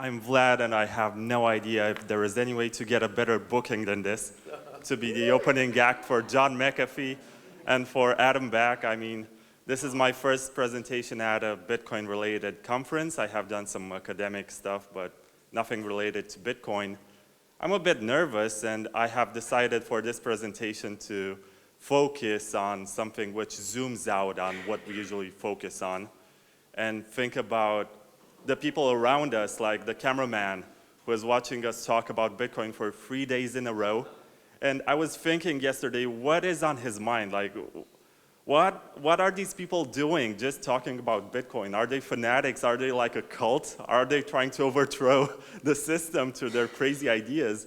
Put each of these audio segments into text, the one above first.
I'm Vlad, and I have no idea if there is any way to get a better booking than this, to be the opening act for John McAfee and for Adam Back. I mean, this is my first presentation at a Bitcoin-related conference. I have done some academic stuff, but nothing related to Bitcoin. I'm a bit nervous, and I have decided for this presentation to focus on something which zooms out on what we usually focus on, and think about the people around us, like the cameraman who was watching us talk about Bitcoin for 3 days in a row. And I was thinking yesterday, what is on his mind? Like, what are these people doing just talking about Bitcoin? Are they fanatics? Are they like a cult? Are they trying to overthrow the system to their crazy ideas?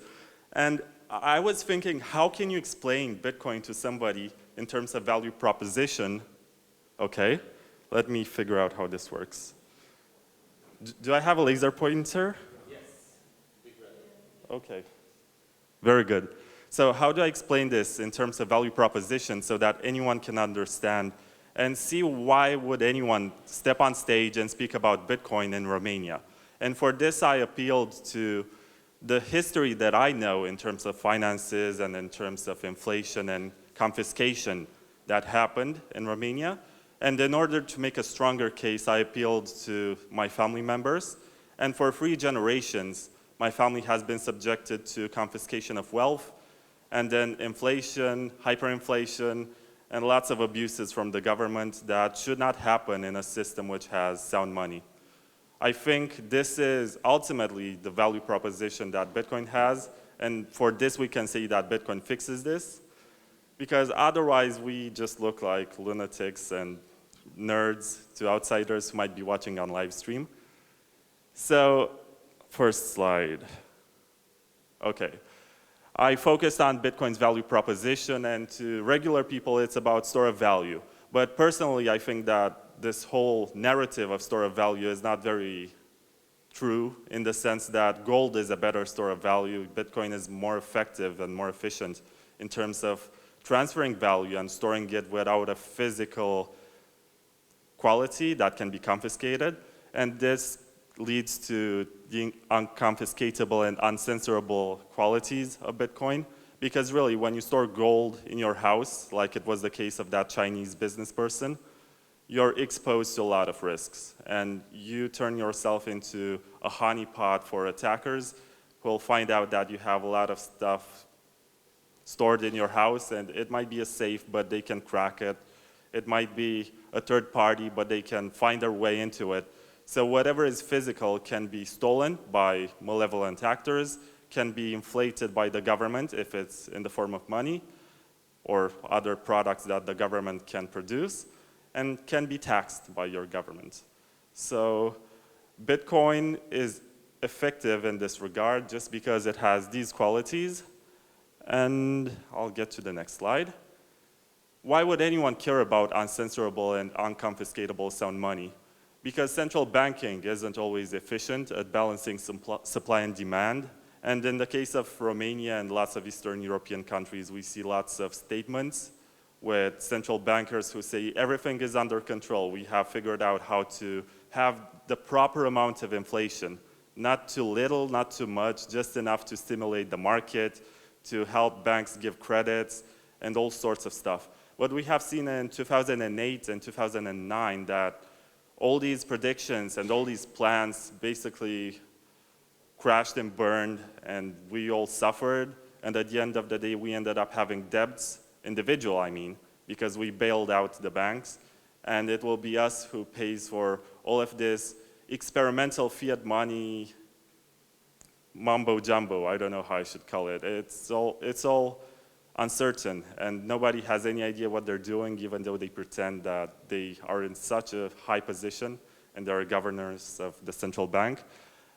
And I was thinking, how can you explain Bitcoin to somebody in terms of value proposition? Okay, let me figure out how this works. Do I have a laser pointer? Yes. Okay, very good. So how do I explain this in terms of value proposition so that anyone can understand and see why would anyone step on stage and speak about Bitcoin in Romania? And for this, I appealed to the history that I know in terms of finances and in terms of inflation and confiscation that happened in Romania. And in order to make a stronger case, I appealed to my family members. And for 3 generations, my family has been subjected to confiscation of wealth, and then inflation, hyperinflation, and lots of abuses from the government that should not happen in a system which has sound money. I think this is ultimately the value proposition that Bitcoin has, and for this we can say that Bitcoin fixes this, because otherwise we just look like lunatics and nerds to outsiders who might be watching on live stream. So, first slide. Okay. I focused on Bitcoin's value proposition, and to regular people it's about store of value. But personally, I think that this whole narrative of store of value is not very true, in the sense that gold is a better store of value. Bitcoin is more effective and more efficient in terms of transferring value and storing it without a physical quality that can be confiscated, and this leads to the unconfiscatable and uncensorable qualities of Bitcoin, because really when you store gold in your house, like it was the case of that Chinese business person, you're exposed to a lot of risks, and you turn yourself into a honeypot for attackers who will find out that you have a lot of stuff stored in your house, and it might be a safe, but they can crack it. It might be a third party, but they can find their way into it. So whatever is physical can be stolen by malevolent actors, can be inflated by the government if it's in the form of money or other products that the government can produce, and can be taxed by your government. So Bitcoin is effective in this regard just because it has these qualities. And I'll get to the next slide. Why would anyone care about uncensorable and unconfiscatable sound money? Because central banking isn't always efficient at balancing supply and demand. And in the case of Romania and lots of Eastern European countries, we see lots of statements with central bankers who say everything is under control. We have figured out how to have the proper amount of inflation. Not too little, not too much, just enough to stimulate the market, to help banks give credits, and all sorts of stuff. What we have seen in 2008 and 2009, that all these predictions and all these plans basically crashed and burned, and we all suffered, and at the end of the day we ended up having debts, individual I mean, because we bailed out the banks, and it will be us who pays for all of this experimental fiat money mumbo jumbo. I don't know how I should call it. It's all uncertain, and nobody has any idea what they're doing, even though they pretend that they are in such a high position and they're governors of the central bank.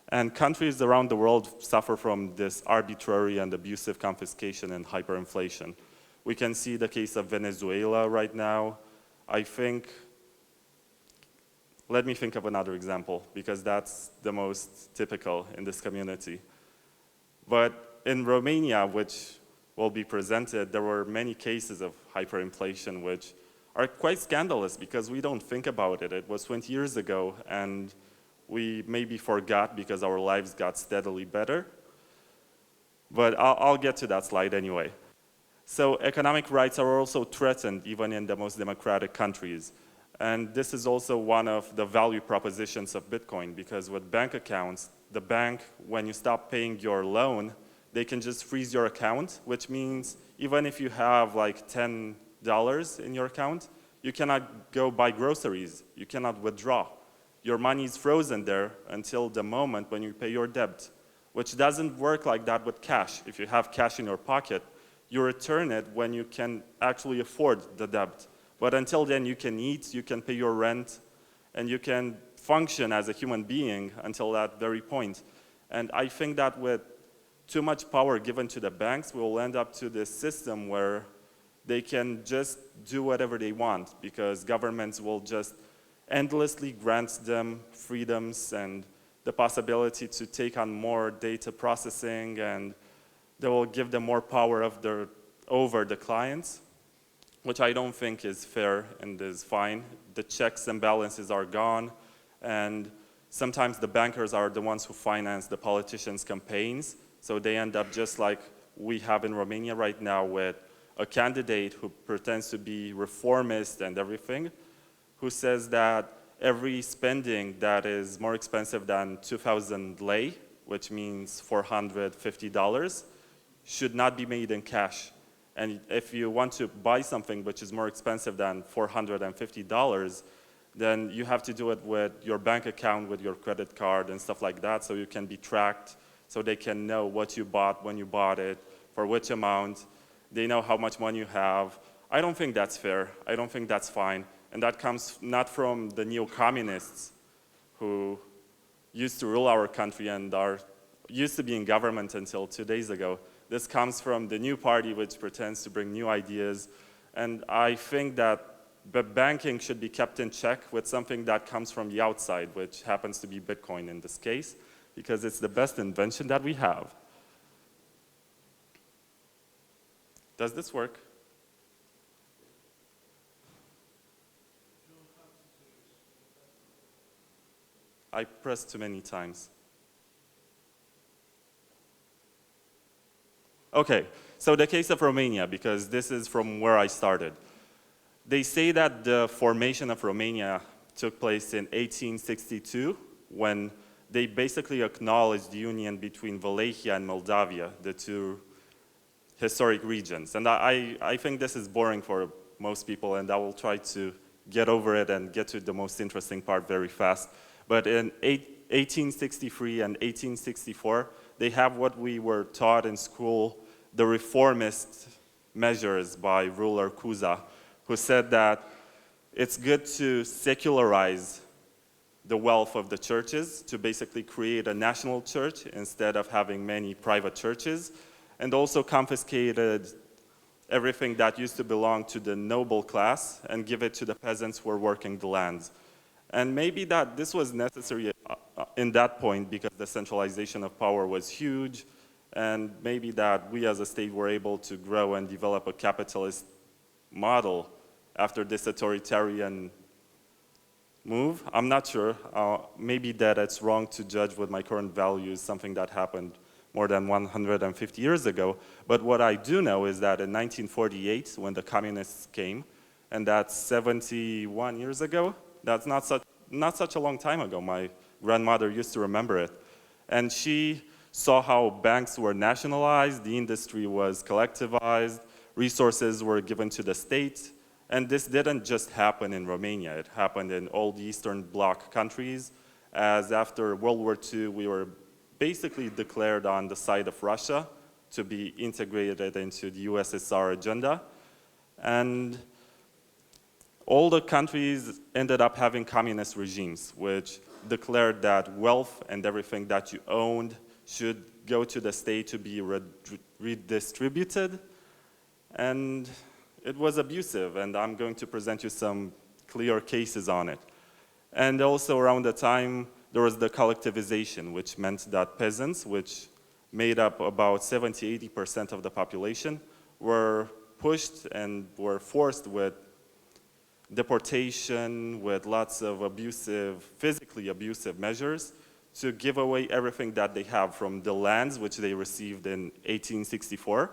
And countries around the world suffer from this arbitrary and abusive confiscation and hyperinflation. We can see the case of Venezuela right now. Let me think of another example, because that's the most typical in this community. But in Romania, which will be presented, there were many cases of hyperinflation which are quite scandalous because we don't think about it. It was 20 years ago, and we maybe forgot because our lives got steadily better. But I'll get to that slide anyway. So economic rights are also threatened even in the most democratic countries. And this is also one of the value propositions of Bitcoin, because with bank accounts, the bank, when you stop paying your loan, they can just freeze your account, which means even if you have like $10 in your account, you cannot go buy groceries, you cannot withdraw. Your money is frozen there until the moment when you pay your debt, which doesn't work like that with cash. If you have cash in your pocket, you return it when you can actually afford the debt. But until then, you can eat, you can pay your rent, and you can function as a human being until that very point. And I think that with too much power given to the banks, we will end up to this system where they can just do whatever they want, because governments will just endlessly grant them freedoms and the possibility to take on more data processing, and they will give them more power over the clients, which I don't think is fair and is fine. The checks and balances are gone, and sometimes the bankers are the ones who finance the politicians' campaigns, so they end up just like we have in Romania right now, with a candidate who pretends to be reformist and everything, who says that every spending that is more expensive than 2,000 lei, which means $450, should not be made in cash. And if you want to buy something which is more expensive than $450, then you have to do it with your bank account, with your credit card and stuff like that, so you can be tracked, so they can know what you bought, when you bought it, for which amount. They know how much money you have. I don't think that's fair. I don't think that's fine. And that comes not from the neo-communists who used to rule our country and used to be in government until 2 days ago. This comes from the new party, which pretends to bring new ideas. And I think that banking should be kept in check with something that comes from the outside, which happens to be Bitcoin in this case, because it's the best invention that we have. Does this work? I pressed too many times. Okay, so the case of Romania, because this is from where I started. They say that the formation of Romania took place in 1862, when they basically acknowledged the union between Wallachia and Moldavia, the two historic regions. And I think this is boring for most people, and I will try to get over it and get to the most interesting part very fast. But in 1863 and 1864, they have what we were taught in school, the reformist measures by ruler Cuza, who said that it's good to secularize the wealth of the churches, to basically create a national church instead of having many private churches, and also confiscated everything that used to belong to the noble class and give it to the peasants who were working the lands. And maybe that this was necessary in that point because the centralization of power was huge, and maybe that we as a state were able to grow and develop a capitalist model after this authoritarian move. I'm not sure. Maybe that it's wrong to judge with my current values something that happened more than 150 years ago. But what I do know is that in 1948, when the communists came, and that's 71 years ago, that's not such a long time ago. My grandmother used to remember it. And she saw how banks were nationalized, the industry was collectivized, resources were given to the state. And this didn't just happen in Romania. It happened in all the Eastern Bloc countries, as after World War II, we were basically declared on the side of Russia to be integrated into the USSR agenda. And all the countries ended up having communist regimes, which declared that wealth and everything that you owned should go to the state to be redistributed. And it was abusive, and I'm going to present you some clear cases on it. And also around the time, there was the collectivization, which meant that peasants, which made up about 70–80% of the population, were pushed and were forced with deportation, with lots of abusive physical basically abusive measures to give away everything that they have, from the lands which they received in 1864,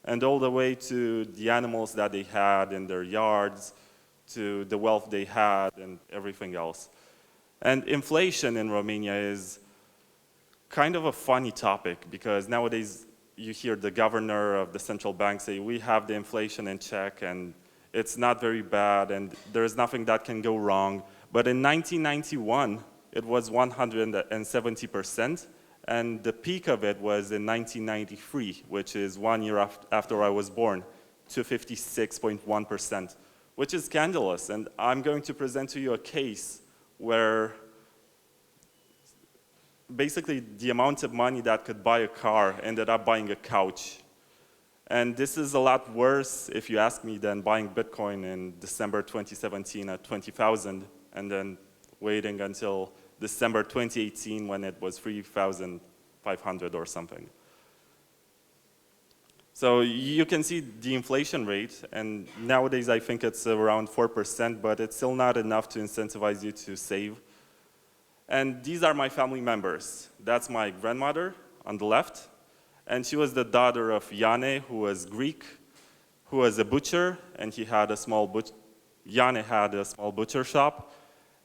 and all the way to the animals that they had in their yards, to the wealth they had and everything else. And inflation in Romania is kind of a funny topic, because nowadays you hear the governor of the central bank say, we have the inflation in check and it's not very bad and there's nothing that can go wrong. But in 1991, it was 170%, and the peak of it was in 1993, which is 1 year after I was born, to 56.1%, which is scandalous. And I'm going to present to you a case where basically the amount of money that could buy a car ended up buying a couch. And this is a lot worse, if you ask me, than buying Bitcoin in December 2017 at 20,000, and then waiting until December 2018 when it was 3,500 or something. So you can see the inflation rate, and nowadays I think it's around 4%, but it's still not enough to incentivize you to save. And these are my family members. That's my grandmother on the left, and she was the daughter of Yane, who was Greek, who was a butcher, and he had a small Yane had a small butcher shop,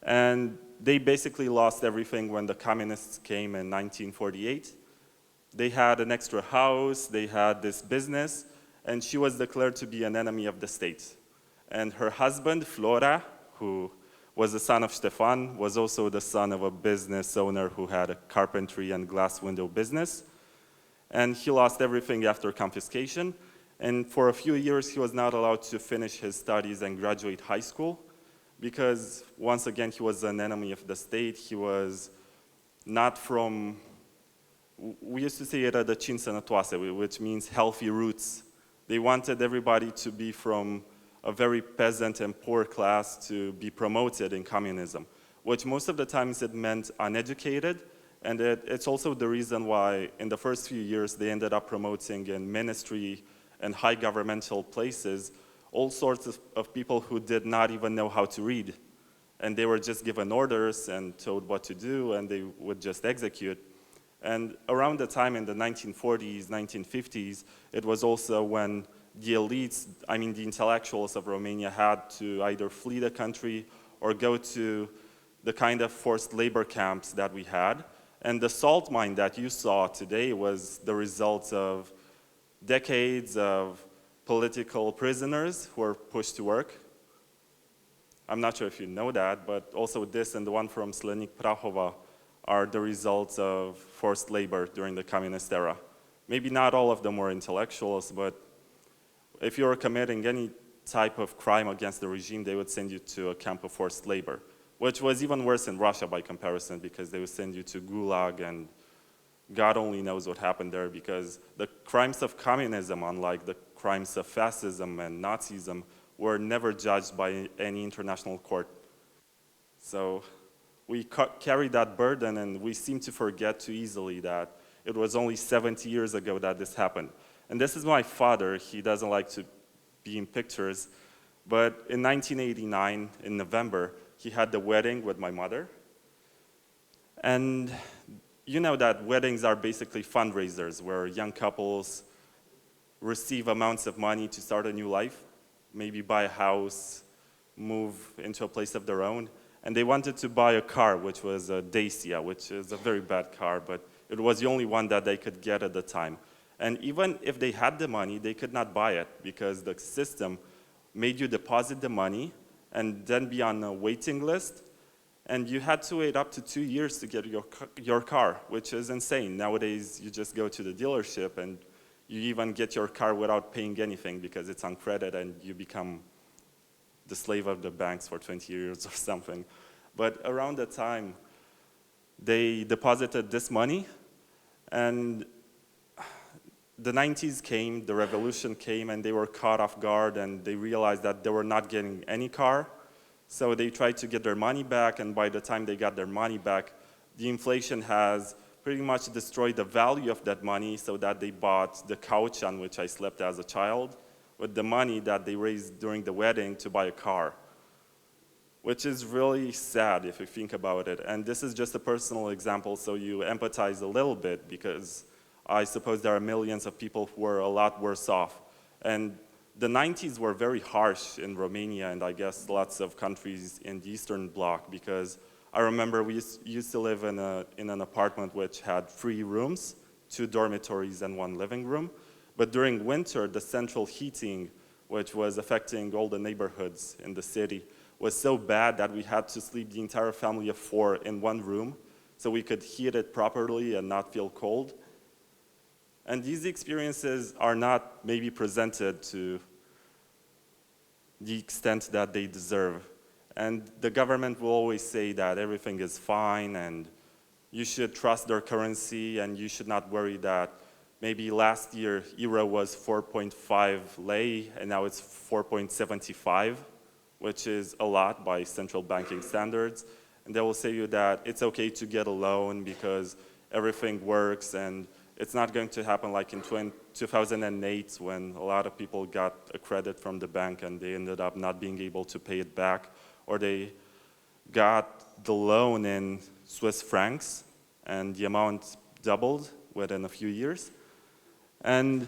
and they basically lost everything when the communists came in 1948. They had an extra house, they had this business, and she was declared to be an enemy of the state. And her husband, Flora, who was the son of Stefan, was also the son of a business owner who had a carpentry and glass window business. And he lost everything after confiscation. And for a few years, he was not allowed to finish his studies and graduate high school, because once again, he was an enemy of the state. He was not from, we used to say rădăcini sănătoase, which means healthy roots. They wanted everybody to be from a very peasant and poor class to be promoted in communism, which most of the times it meant uneducated, and it's also the reason why in the first few years they ended up promoting in ministry and high governmental places all sorts of people who did not even know how to read. And they were just given orders and told what to do, and they would just execute. And around the time in the 1940s, 1950s, it was also when the elites, I mean the intellectuals of Romania, had to either flee the country or go to the kind of forced labor camps that we had. And the salt mine that you saw today was the result of decades of political prisoners who were pushed to work. I'm not sure if you know that, but also this and the one from Slănic Prahova are the results of forced labor during the communist era. Maybe not all of them were intellectuals, but if you were committing any type of crime against the regime, they would send you to a camp of forced labor, which was even worse in Russia by comparison, because they would send you to Gulag, and God only knows what happened there, because the crimes of communism, unlike the crimes of fascism and Nazism, were never judged by any international court. So we carry that burden, and we seem to forget too easily that it was only 70 years ago that this happened. And this is my father. He doesn't like to be in pictures, but in 1989, in November, he had the wedding with my mother. And you know that weddings are basically fundraisers where young couples receive amounts of money to start a new life, maybe buy a house, move into a place of their own. And they wanted to buy a car, which was a Dacia, which is a very bad car, but it was the only one that they could get at the time. And even if they had the money, they could not buy it, because the system made you deposit the money and then be on a waiting list. And you had to wait up to 2 years to get your car, which is insane. Nowadays, you just go to the dealership and you even get your car without paying anything, because it's on credit, and you become the slave of the banks for 20 years or something. But around that time, they deposited this money, and the 90s came, the revolution came, and they were caught off guard, and they realized that they were not getting any car. So they tried to get their money back, and by the time they got their money back, the inflation has pretty much destroyed the value of that money, so that they bought the couch on which I slept as a child with the money that they raised during the wedding to buy a car, which is really sad if you think about it. And this is just a personal example, so you empathize a little bit, because I suppose there are millions of people who are a lot worse off. And the 90s were very harsh in Romania, and I guess lots of countries in the Eastern Bloc, because I remember we used to live in an apartment which had 3 rooms, 2 dormitories and 1 living room. But during winter, the central heating, which was affecting all the neighborhoods in the city, was so bad that we had to sleep the entire family of 4 in 1 room so we could heat it properly and not feel cold. And these experiences are not maybe presented to the extent that they deserve. And the government will always say that everything is fine and you should trust their currency and you should not worry that maybe last year euro was 4.5 lei and now it's 4.75, which is a lot by central banking standards. And they will say you that it's okay to get a loan because everything works, and it's not going to happen like in 2008 when a lot of people got a credit from the bank and they ended up not being able to pay it back, or they got the loan in Swiss francs and the amount doubled within a few years. And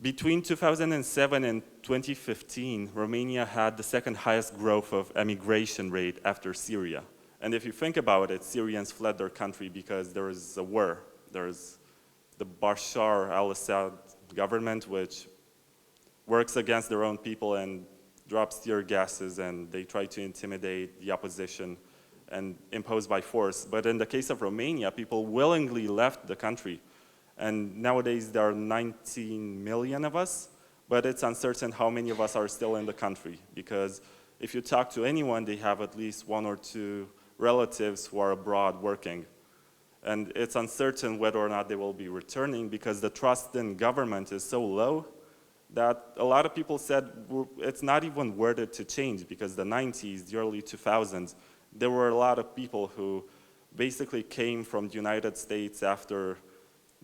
between 2007 and 2015, Romania had the second highest growth of emigration rate after Syria. And if you think about it, Syrians fled their country because there is a war. There's the Bashar al-Assad government, which works against their own people and drops tear gases, and they try to intimidate the opposition and impose by force. But in the case of Romania, people willingly left the country. And nowadays there are 19 million of us, but it's uncertain how many of us are still in the country, because if you talk to anyone, they have at least 1 or 2 relatives who are abroad working. And it's uncertain whether or not they will be returning, because the trust in government is so low that a lot of people said it's not even worth it to change, because the 90s, the early 2000s, there were a lot of people who basically came from the United States after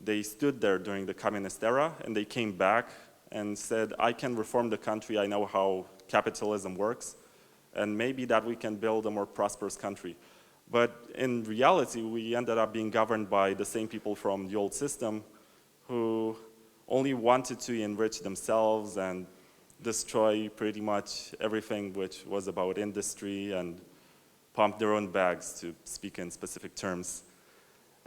they stood there during the communist era, and they came back and said, I can reform the country, I know how capitalism works, and maybe that we can build a more prosperous country. But in reality, we ended up being governed by the same people from the old system who only wanted to enrich themselves and destroy pretty much everything which was about industry and pump their own bags, to speak in specific terms.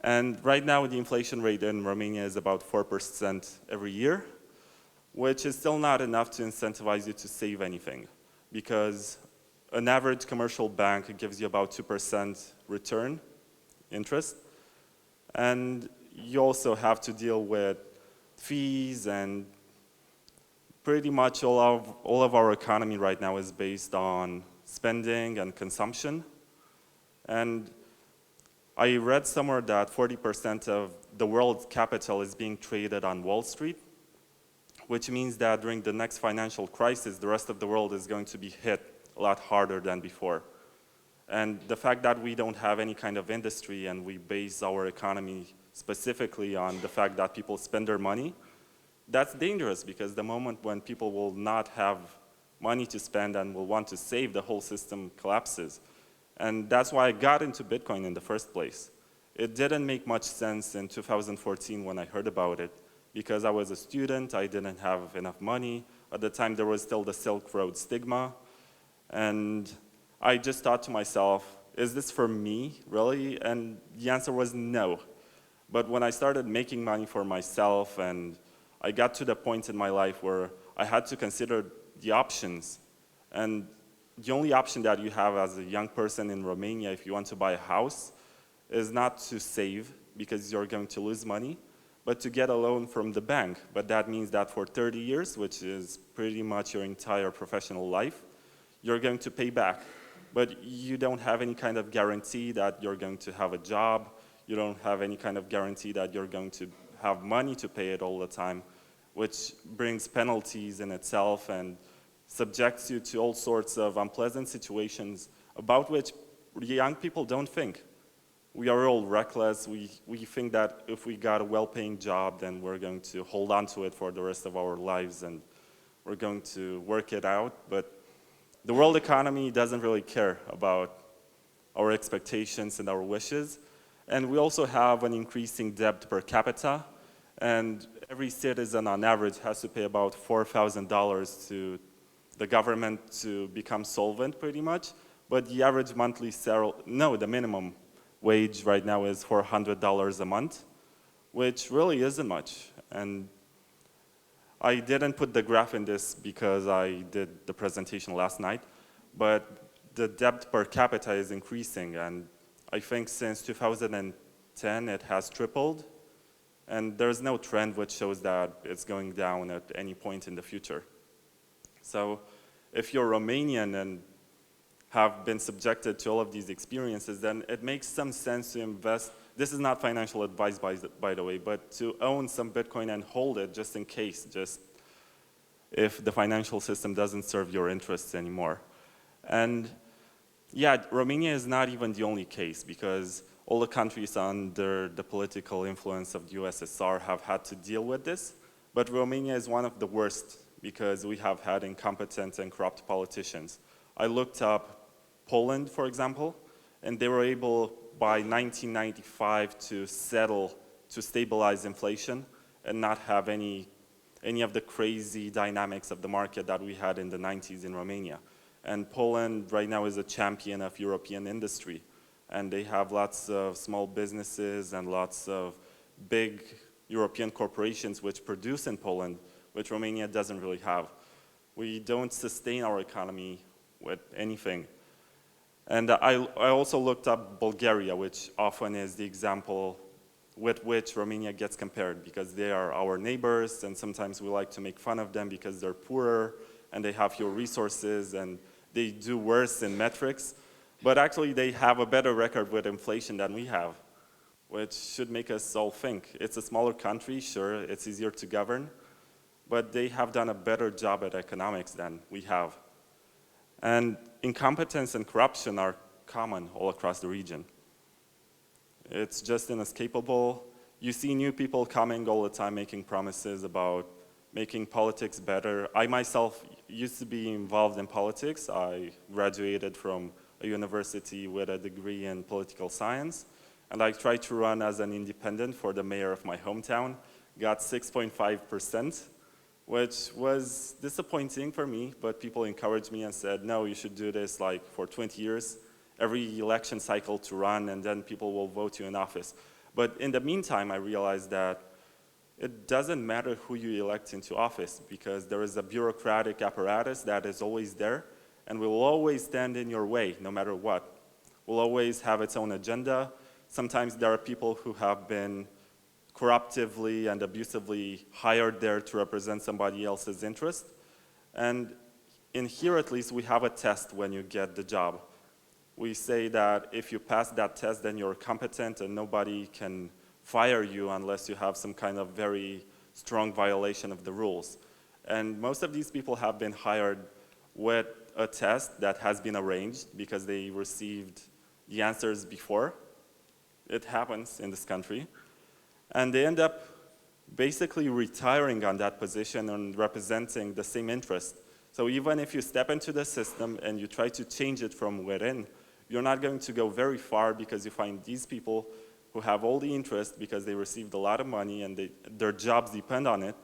And right now, the inflation rate in Romania is about 4% every year, which is still not enough to incentivize you to save anything, because an average commercial bank gives you about 2% return, interest, and you also have to deal with fees, and pretty much all of our economy right now is based on spending and consumption. And I read somewhere that 40% of the world's capital is being traded on Wall Street, which means that during the next financial crisis, the rest of the world is going to be hit a lot harder than before. And the fact that we don't have any kind of industry and we base our economy specifically on the fact that people spend their money, that's dangerous, because the moment when people will not have money to spend and will want to save, the whole system collapses. And that's why I got into Bitcoin in the first place. It didn't make much sense in 2014 when I heard about it, because I was a student, I didn't have enough money. At the time, there was still the Silk Road stigma. And I just thought to myself, is this for me, really? And the answer was no. But when I started making money for myself, and I got to the point in my life where I had to consider the options, and the only option that you have as a young person in Romania, if you want to buy a house, is not to save, because you're going to lose money, but to get a loan from the bank. But that means that for 30 years, which is pretty much your entire professional life, you're going to pay back. But you don't have any kind of guarantee that you're going to have a job. You don't have any kind of guarantee that you're going to have money to pay it all the time, which brings penalties in itself and subjects you to all sorts of unpleasant situations about which young people don't think. We are all reckless. We think that if we got a well-paying job, then we're going to hold on to it for the rest of our lives and we're going to work it out. But the world economy doesn't really care about our expectations and our wishes. And we also have an increasing debt per capita. And every citizen on average has to pay about $4,000 to the government to become solvent pretty much. But the average monthly salary, no, the minimum wage right now is $400 a month, which really isn't much. And I didn't put the graph in this because I did the presentation last night, but the debt per capita is increasing, and I think since 2010 it has tripled, and there's no trend which shows that it's going down at any point in the future. So if you're Romanian and have been subjected to all of these experiences, then it makes some sense to invest. This is not financial advice, by the way, but to own some Bitcoin and hold it just in case, just if the financial system doesn't serve your interests anymore. And yeah, Romania is not even the only case, because all the countries under the political influence of the USSR have had to deal with this, but Romania is one of the worst because we have had incompetent and corrupt politicians. I looked up Poland, for example, and they were able by 1995 to stabilize inflation and not have any of the crazy dynamics of the market that we had in the 90s in Romania. And Poland right now is a champion of European industry, and they have lots of small businesses and lots of big European corporations which produce in Poland, which Romania doesn't really have. We don't sustain our economy with anything. And I also looked up Bulgaria, which often is the example with which Romania gets compared, because they are our neighbors, and sometimes we like to make fun of them because they're poorer and they have fewer resources and they do worse in metrics. But actually they have a better record with inflation than we have, which should make us all think. It's a smaller country, sure, it's easier to govern, but they have done a better job at economics than we have. And incompetence and corruption are common all across the region. It's just inescapable. You see new people coming all the time making promises about making politics better. I myself used to be involved in politics. I graduated from a university with a degree in political science, and I tried to run as an independent for the mayor of my hometown, got 6.5%, which was disappointing for me, but people encouraged me and said, no, you should do this like for 20 years, every election cycle to run, and then people will vote you in office. But in the meantime, I realized that it doesn't matter who you elect into office, because there is a bureaucratic apparatus that is always there and will always stand in your way no matter what. Will always have its own agenda. Sometimes there are people who have been corruptively and abusively hired there to represent somebody else's interest. And in here, at least, we have a test when you get the job. We say that if you pass that test, then you're competent and nobody can fire you unless you have some kind of very strong violation of the rules. And most of these people have been hired with a test that has been arranged because they received the answers before. It happens in this country. And they end up basically retiring on that position and representing the same interest. So even if you step into the system and you try to change it from within, you're not going to go very far, because you find these people who have all the interest because they received a lot of money and their jobs depend on it,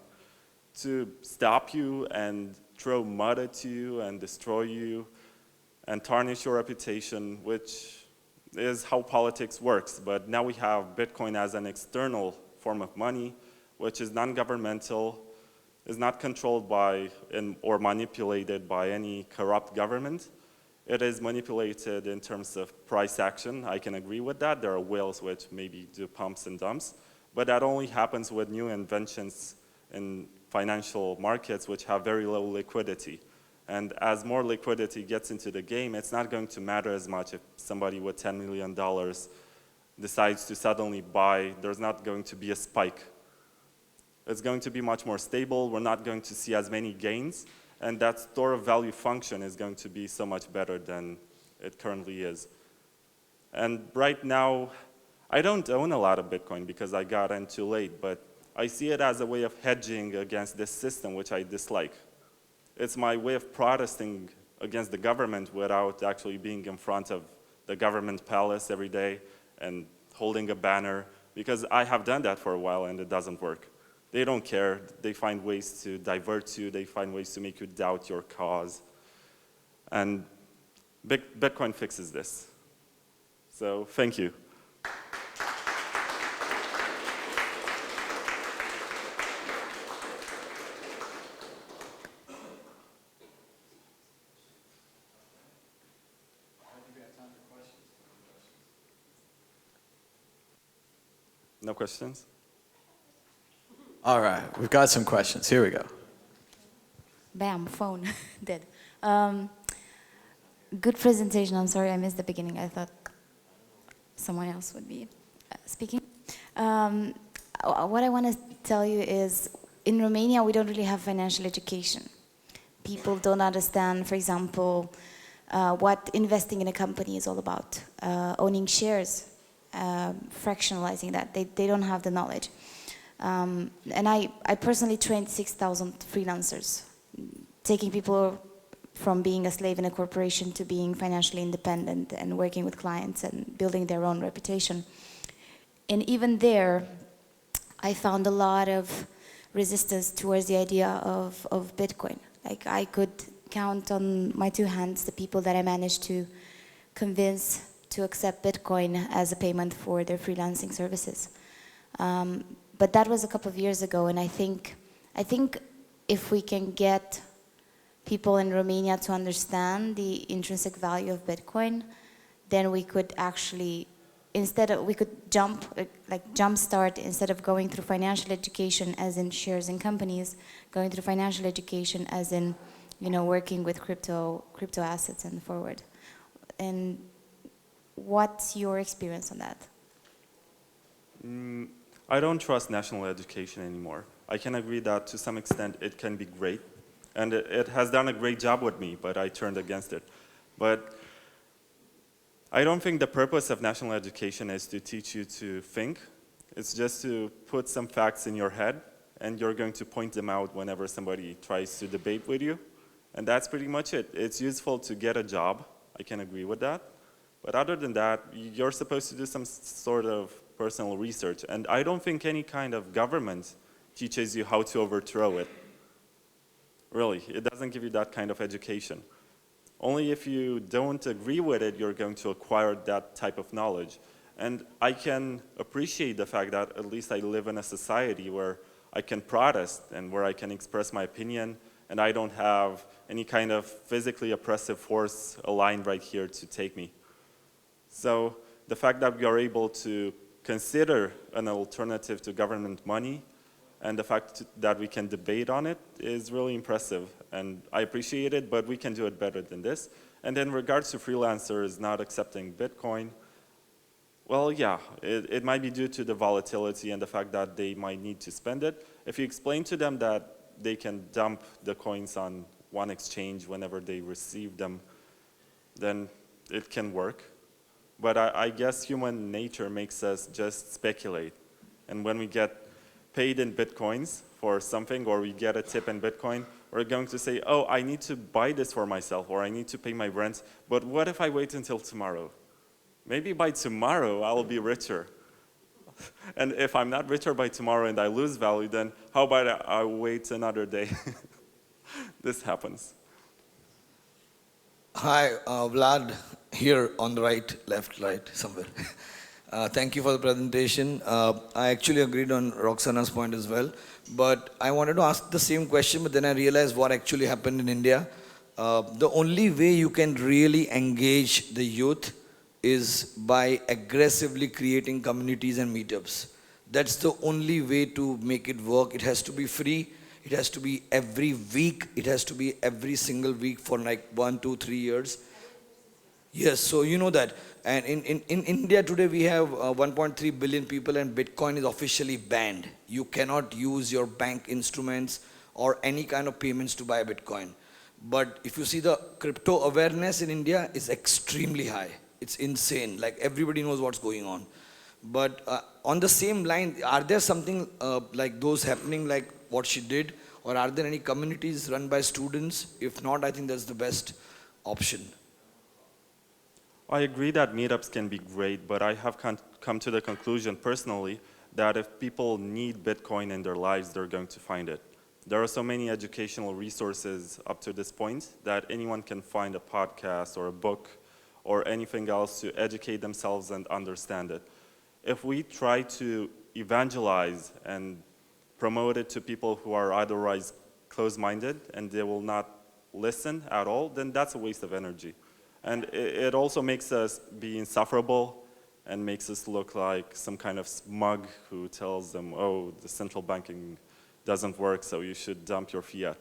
to stop you and throw mud at you and destroy you and tarnish your reputation, which is how politics works. But now we have Bitcoin as an external form of money, which is non-governmental, is not controlled by or manipulated by any corrupt government. It is manipulated in terms of price action. I can agree with that. There are whales which maybe do pumps and dumps, but that only happens with new inventions in financial markets which have very low liquidity. And as more liquidity gets into the game, it's not going to matter as much if somebody with $10 million decides to suddenly buy. There's not going to be a spike. It's going to be much more stable. We're not going to see as many gains. And that store of value function is going to be so much better than it currently is. And right now, I don't own a lot of Bitcoin because I got in too late, but I see it as a way of hedging against this system, which I dislike. It's my way of protesting against the government without actually being in front of the government palace every day and holding a banner, because I have done that for a while and it doesn't work. They don't care. They find ways to divert you. They find ways to make you doubt your cause. And Bitcoin fixes this. So thank you. No questions? All right, we've got some questions. Here we go. Bam, phone, dead. Good presentation. I'm sorry I missed the beginning. I thought someone else would be speaking. What I want to tell you is, in Romania, we don't really have financial education. People don't understand, for example, what investing in a company is all about, owning shares, fractionalizing that. They don't have the knowledge. And I personally trained 6,000 freelancers, taking people from being a slave in a corporation to being financially independent and working with clients and building their own reputation. And even there, I found a lot of resistance towards the idea of Bitcoin. Like, I could count on my two hands the people that I managed to convince to accept Bitcoin as a payment for their freelancing services. But that was a couple of years ago, and I think if we can get people in Romania to understand the intrinsic value of Bitcoin, then we could actually, we could jumpstart, instead of going through financial education as in shares in companies, going through financial education as in, working with crypto assets and forward. And what's your experience on that? I don't trust national education anymore. I can agree that to some extent it can be great, and it has done a great job with me, but I turned against it. But I don't think the purpose of national education is to teach you to think. It's just to put some facts in your head, and you're going to point them out whenever somebody tries to debate with you. And that's pretty much it. It's useful to get a job. I can agree with that. But other than that, you're supposed to do some sort of personal research. And I don't think any kind of government teaches you how to overthrow it. Really, it doesn't give you that kind of education. Only if you don't agree with it, you're going to acquire that type of knowledge. And I can appreciate the fact that at least I live in a society where I can protest and where I can express my opinion, and I don't have any kind of physically oppressive force aligned right here to take me. So the fact that we are able to consider an alternative to government money, and the fact that we can debate on it, is really impressive. And I appreciate it, but we can do it better than this. And in regards to freelancers not accepting Bitcoin, well, yeah, it might be due to the volatility and the fact that they might need to spend it. If you explain to them that they can dump the coins on one exchange whenever they receive them, then it can work. But I guess human nature makes us just speculate. And when we get paid in Bitcoins for something, or we get a tip in Bitcoin, we're going to say, oh, I need to buy this for myself, or I need to pay my rent, but what if I wait until tomorrow? Maybe by tomorrow I'll be richer. And if I'm not richer by tomorrow and I lose value, then how about I wait another day? This happens. Hi, Vlad here on the right, left, right, somewhere. Thank you for the presentation. I actually agreed on Roxana's point as well, but I wanted to ask the same question, but then I realized what actually happened in India. The only way you can really engage the youth is by aggressively creating communities and meetups. That's the only way to make it work. It has to be free. It has to be every week. It has to be every single week for like 1, 2, 3 years. Yes, so you know that. And in India today we have 1.3 billion people, and Bitcoin is officially banned. You cannot use your bank instruments or any kind of payments to buy Bitcoin. But if you see, the crypto awareness in India is extremely high. It's insane. Like, everybody knows what's going on. But on the same line, are there something like those happening, like what she did? Or are there any communities run by students? If not, I think that's the best option? I agree that meetups can be great, but I have come to the conclusion personally that if people need Bitcoin in their lives, they're going to find it. There are so many educational resources up to this point that anyone can find a podcast or a book or anything else to educate themselves and understand it. If we try to evangelize and promote it to people who are otherwise closed-minded and they will not listen at all, then that's a waste of energy. And it also makes us be insufferable and makes us look like some kind of smug who tells them, oh, the central banking doesn't work, so you should dump your fiat.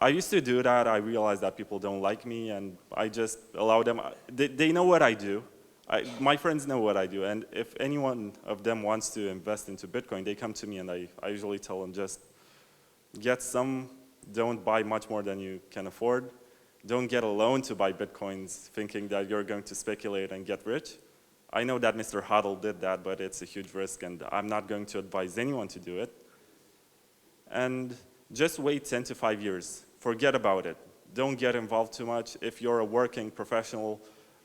I used to do that. I realized that people don't like me, and I just allow them. They know what I do. My friends know what I do, and if any one of them wants to invest into Bitcoin, they come to me, and I usually tell them just get some, don't buy much more than you can afford. Don't get a loan to buy Bitcoins thinking that you're going to speculate and get rich. I know that Mr. Hodl did that, but it's a huge risk, and I'm not going to advise anyone to do it. And just wait 10 to 5 years. Forget about it. Don't get involved too much. If you're a working professional,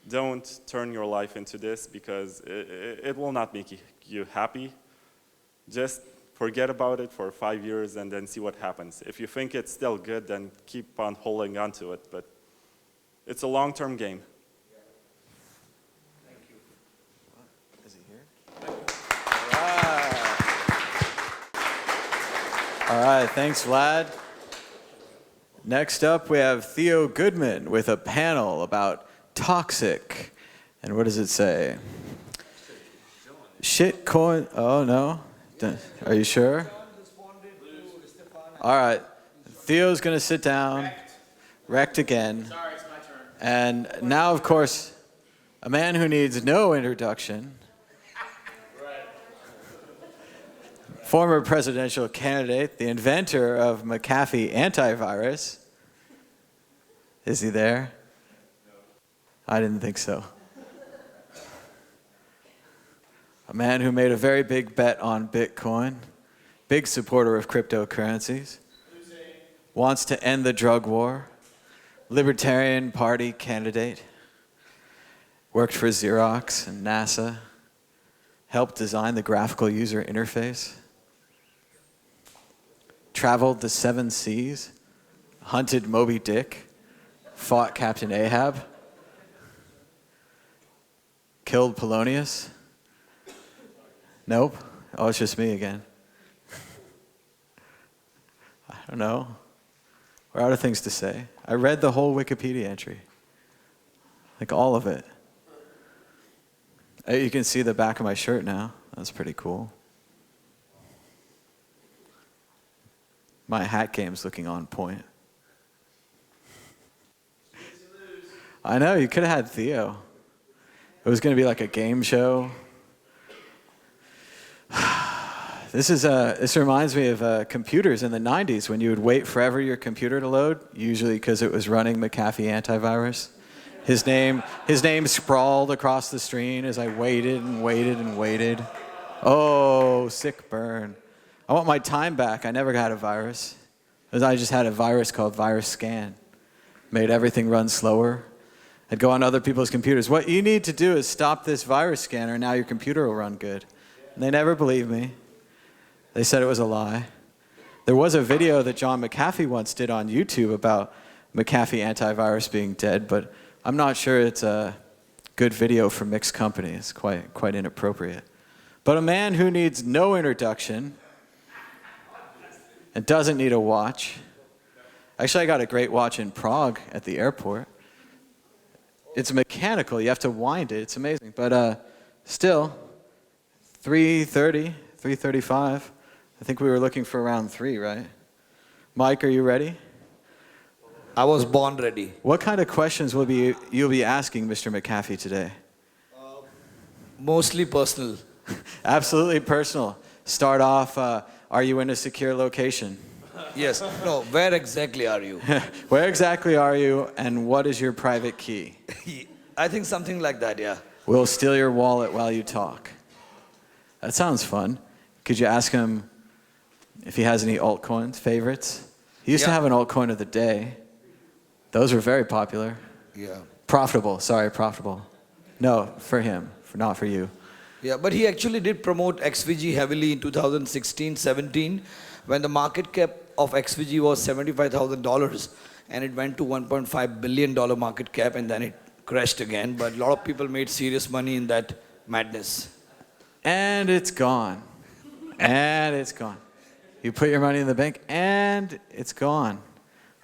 don't turn your life into this because it will not make you happy. Just forget about it for 5 years and then see what happens. If you think it's still good, then keep on holding on to it. But it's a long-term game. Thank you. Is he here? All right. All right, thanks, Vlad. Next up, we have Theo Goodman with a panel about toxic. And what does it say? Shitcoin. Oh, no. Are you sure? All right. Theo's going to sit down. Wrecked again. Sorry, it's my turn. And now, of course, a man who needs no introduction. Former presidential candidate, the inventor of McAfee antivirus. Is he there? I didn't think so. A man who made a very big bet on Bitcoin, big supporter of cryptocurrencies, wants to end the drug war, Libertarian Party candidate, worked for Xerox and NASA, helped design the graphical user interface, traveled the 7 seas, hunted Moby Dick, fought Captain Ahab, killed Polonius. Nope. Oh, it's just me again. I don't know. We're out of things to say. I read the whole Wikipedia entry. Like all of it. You can see the back of my shirt now. That's pretty cool. My hat game's looking on point. I know, you could have had Theo. It was going to be like a game show. This reminds me of computers in the 90s when you would wait forever your computer to load, usually because it was running McAfee antivirus. His name sprawled across the screen as I waited and waited and waited. Oh, sick burn. I want my time back. I never had a virus. I just had a virus called Virus Scan. Made everything run slower. I'd go on other people's computers. What you need to do is stop this virus scanner, and now your computer will run good. And they never believed me. They said it was a lie. There was a video that John McAfee once did on YouTube about McAfee antivirus being dead, but I'm not sure it's a good video for mixed company. It's quite inappropriate. But a man who needs no introduction and doesn't need a watch. Actually, I got a great watch in Prague at the airport. It's mechanical. You have to wind it. It's amazing. But still, 3:30, 3:35. I think we were looking for around 3, right? Mike, are you ready? I was born ready. What kind of questions you'll be asking Mr. McAfee today? Mostly personal. Absolutely personal. Start off, are you in a secure location? Yes. No, where exactly are you? Where exactly are you, and what is your private key? I think something like that, yeah. We'll steal your wallet while you talk. That sounds fun. Could you ask him if he has any altcoins, favorites? He used to have an altcoin of the day. Those were very popular. Yeah. Profitable, sorry, profitable. No, for him, not for you. Yeah, but he actually did promote XVG heavily in 2016-17 when the market cap of XVG was $75,000 and it went to $1.5 billion market cap and then it crashed again. But a lot of people made serious money in that madness. And it's gone. And it's gone. You put your money in the bank and it's gone.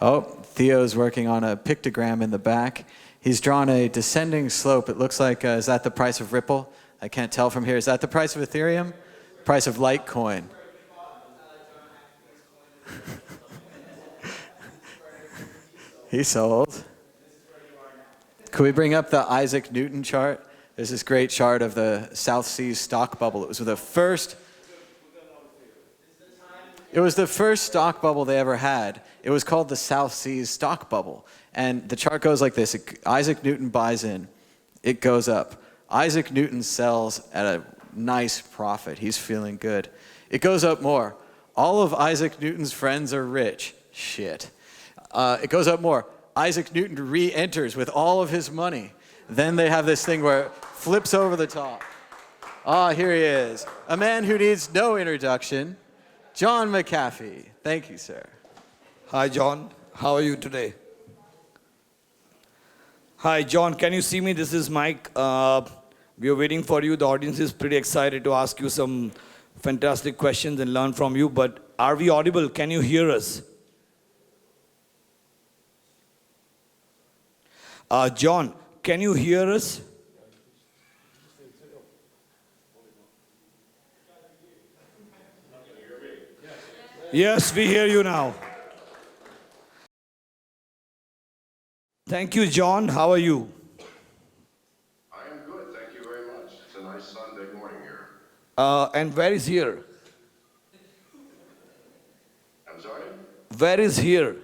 Oh, Theo's working on a pictogram in the back. He's drawn a descending slope. It looks like, is that the price of Ripple? I can't tell from here. Is that the price of Ethereum? Price of Litecoin. He sold. Could we bring up the Isaac Newton chart? There's this great chart of the South Seas stock bubble. It was the first stock bubble they ever had. It was called the South Seas stock bubble. And the chart goes like this. Isaac Newton buys in. It goes up. Isaac Newton sells at a nice profit. He's feeling good. It goes up more. All of Isaac Newton's friends are rich. Shit. It goes up more. Isaac Newton re-enters with all of his money. Then they have this thing where it flips over the top. Here he is. A man who needs no introduction, John McAfee. Thank you, sir. Hi, John. How are you today? Hi, John. Can you see me? This is Mike. We are waiting for you. The audience is pretty excited to ask you some fantastic questions and learn from you. But are we audible? Can you hear us? John, can you hear us? Yes, we hear you now. Thank you, John. How are you? I am good, thank you very much. It's a nice Sunday morning here. And where is here? I'm sorry? Where is here?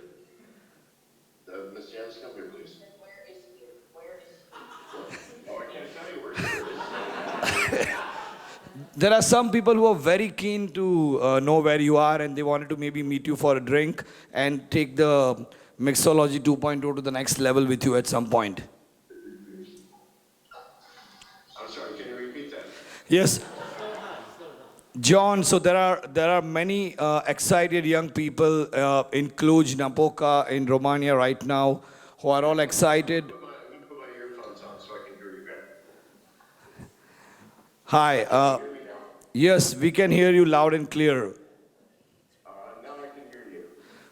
Ms. Janice, come here, please. Oh, I can't tell you where she is. There are some people who are very keen to know where you are and they wanted to maybe meet you for a drink and take the Mixology 2.0 to the next level with you at some point. I'm sorry, can you repeat that? Yes. John, so there are many excited young people in Cluj, Napoca, in Romania right now who are all excited. I'm going to put my earphones on so I can hear you better. Hi. Hear me now? Yes, we can hear you loud and clear. Now I can hear you.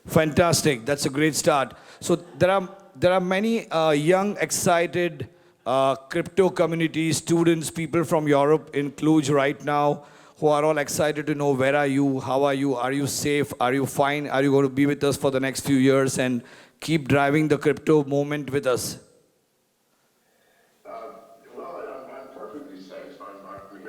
Fantastic. That's a great start. So there are many young, excited crypto community students, people from Europe in Cluj right now who are all excited to know where are you, how are you safe, are you fine, are you going to be with us for the next few years and keep driving the crypto movement with us? Well, I'm perfectly safe. I'm here.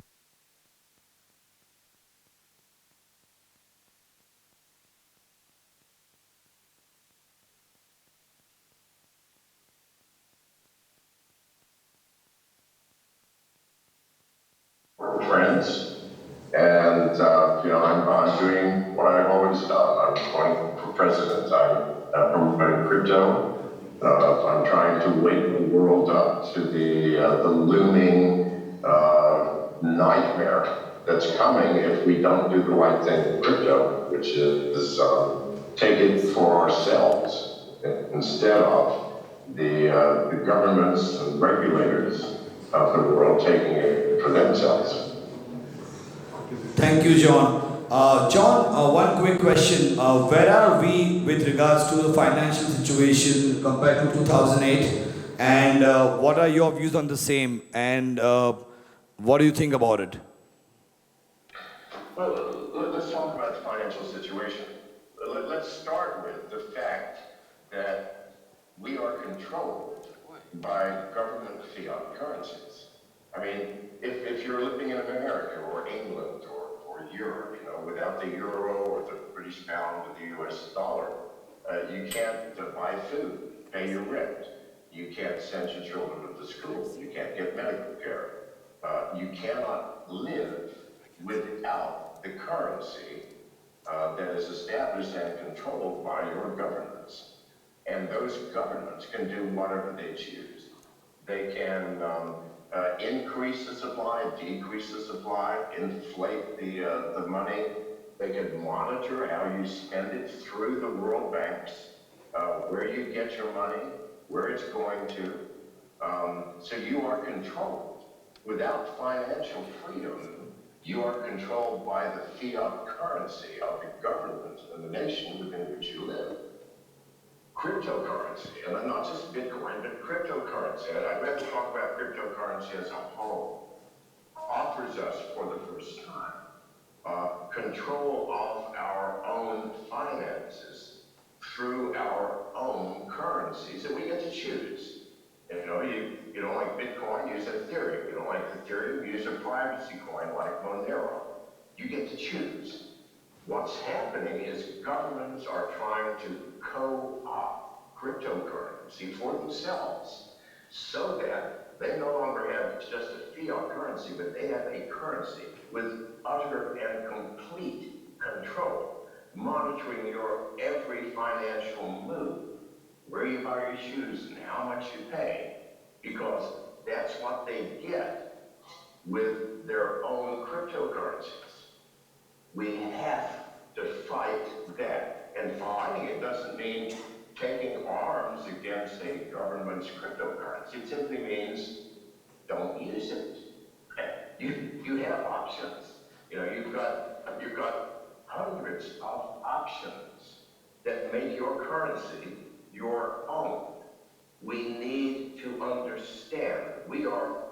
Friends. And, I'm doing what I've always done. I'm running for president. I'm promoting crypto. I'm trying to wake the world up to the looming nightmare that's coming if we don't do the right thing with crypto, which is take it for ourselves instead of the governments and regulators of the world taking it for themselves. Thank you, John. John, one quick question. Where are we with regards to the financial situation compared to 2008? And what are your views on the same? And what do you think about it? Well, let's talk about the financial situation. Let's start with the fact that we are controlled by government fiat currencies. I mean, if you're living in America or England or Europe, without the euro or the British pound or the US dollar, you can't buy food, pay your rent. You can't send your children to school. You can't get medical care. You cannot live without the currency that is established and controlled by your governments. And those governments can do whatever they choose. They can increase the supply, decrease the supply, inflate the money. They can monitor how you spend it through the world banks, where you get your money, where it's going to. So you are controlled. Without financial freedom, you are controlled by the fiat currency of the government and the nation within which you live. Cryptocurrency, and not just Bitcoin, but cryptocurrency, and I'd rather talk about cryptocurrency as a whole, offers us for the first time control of our own finances through our own currencies that we get to choose. You know, you don't like Bitcoin, use Ethereum. You don't like Ethereum, use a privacy coin like Monero. You get to choose. What's happening is governments are trying to co-opt cryptocurrency for themselves so that they no longer have just a fiat currency, but they have a currency with utter and complete control, monitoring your every financial move, where you buy your shoes and how much you pay, because that's what they get with their own cryptocurrencies. We have to fight that. And fighting it doesn't mean taking arms against a government's cryptocurrency. It simply means don't use it. You have options. You know, you've got hundreds of options that make your currency your own. We need to understand we are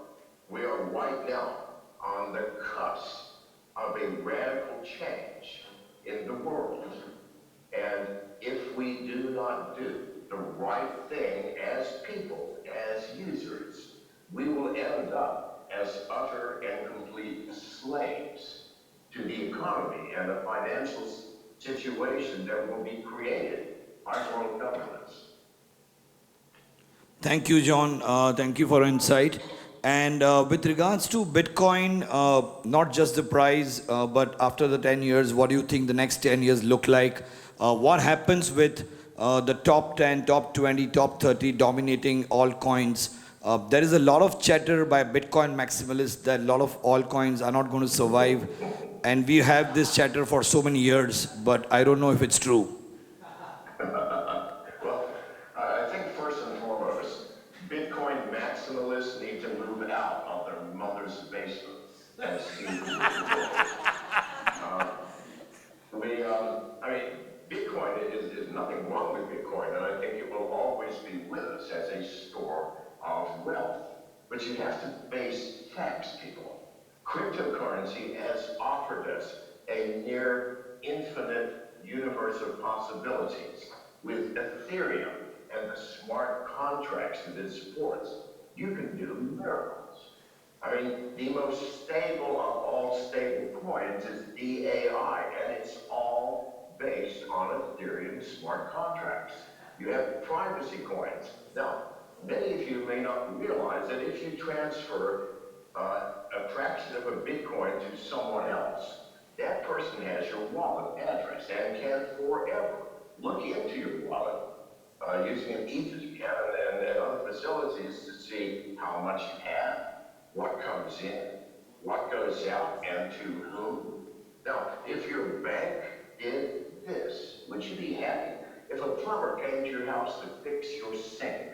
right now on the cusp of a radical change in the world. And if we do not do the right thing as people, as users, we will end up as utter and complete slaves to the economy and the financial situation that will be created by world governments. Thank you, John. Thank you for insight. And with regards to Bitcoin, not just the price, but after the 10 years, what do you think the next 10 years look like? What happens with the top 10, top 20, top 30 dominating altcoins? There is a lot of chatter by Bitcoin maximalists that a lot of altcoins are not going to survive. And we have this chatter for so many years, but I don't know if it's true. Well, I think first and foremost, Bitcoin maximalists need to move out of their mother's basement and see who I mean, Bitcoin is nothing wrong with Bitcoin, and I think it will always be with us as a store of wealth. But you have to face facts, people. Cryptocurrency has offered us a near infinite universe of possibilities. With Ethereum and the smart contracts that it supports, you can do miracles. I mean, the most stable of all stable coins is DAI, and it's all based on Ethereum smart contracts. You have privacy coins. Now, many of you may not realize that if you transfer a fraction of a Bitcoin to someone else, that person has your wallet address and can forever look into your wallet using an Ether and other facilities to see how much you have, what comes in, what goes out, and to whom. Now, if your bank did this, would you be happy? If a plumber came to your house to fix your sink,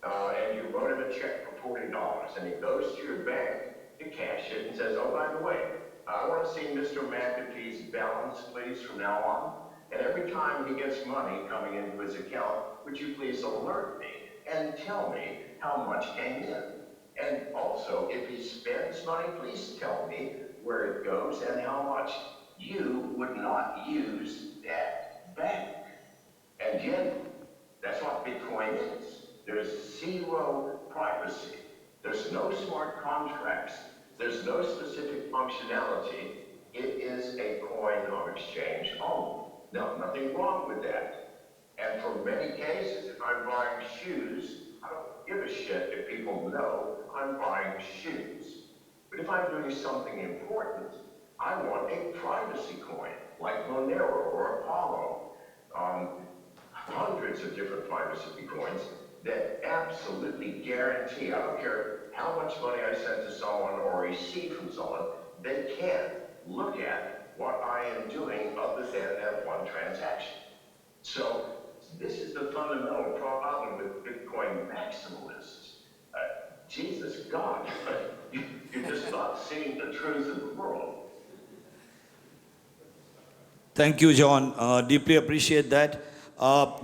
and you wrote him a check for $40, and he goes to your bank to cash it and says, oh, by the way, I want to see Mr. McAfee's balance, please, from now on. And every time he gets money coming into his account, would you please alert me and tell me how much came in? And also, if he spends money, please tell me where it goes and how much. You would not use that bank. And yet, that's what Bitcoin is. There's zero privacy. There's no smart contracts. There's no specific functionality. It is a coin of exchange only. Now, nothing wrong with that. And for many cases, if I'm buying shoes, I don't give a shit if people know I'm buying shoes. But if I'm doing something important, I want a privacy coin, like Monero or Apollo. hundreds of different privacy coins that absolutely guarantee, I don't care how much money I send to someone or receive from someone, they can't look at what I am doing other than that one transaction. So this is the fundamental problem with Bitcoin maximalists. Jesus God, you're just not seeing the truth of the world. Thank you, John. Deeply appreciate that.